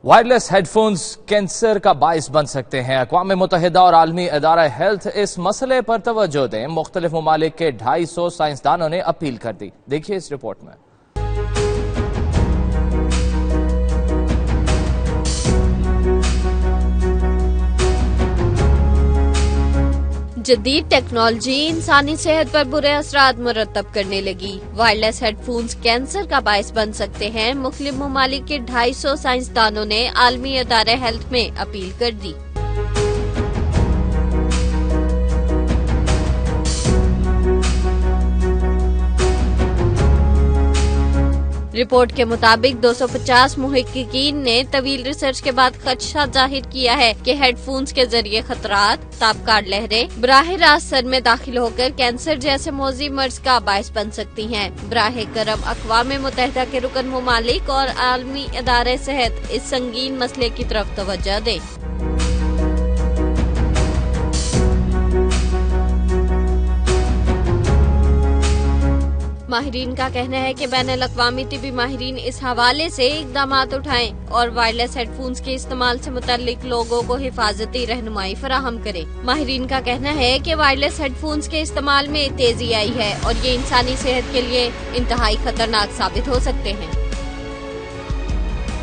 Wireless head phones cancer کا باعث بن سکتے ہیں۔ اقوام متحدہ اور عالمی ادارہ ہیلتھ اس مسئلے پر توجہ دیں۔ مختلف ممالک کے 250 سائنسدانوں نے اپیل کر دی۔ دیکھیے اس رپورٹ میں۔ جدید ٹیکنالوجی انسانی صحت پر برے اثرات مرتب کرنے لگی۔ وائرلیس ہیڈ فونز کینسر کا باعث بن سکتے ہیں۔ مختلف ممالک کے 250 سائنسدانوں نے عالمی ادارہ ہیلتھ میں اپیل کر دی۔ رپورٹ کے مطابق 250 محققین نے طویل ریسرچ کے بعد خدشہ ظاہر کیا ہے کہ ہیڈ فونز کے ذریعے خطرات، تابکار لہریں براہ راست سر میں داخل ہو کر کینسر جیسے موذی مرض کا باعث بن سکتی ہیں۔ براہ کرم اقوام متحدہ کے رکن ممالک اور عالمی ادارہ صحت اس سنگین مسئلے کی طرف توجہ دیں۔ ماہرین کا کہنا ہے کہ بین الاقوامی طبی ماہرین اس حوالے سے اقدامات اٹھائیں اور وائرلیس ہیڈ فونز کے استعمال سے متعلق لوگوں کو حفاظتی رہنمائی فراہم کریں۔ ماہرین کا کہنا ہے کہ وائرلیس ہیڈ فونز کے استعمال میں تیزی آئی ہے اور یہ انسانی صحت کے لیے انتہائی خطرناک ثابت ہو سکتے ہیں۔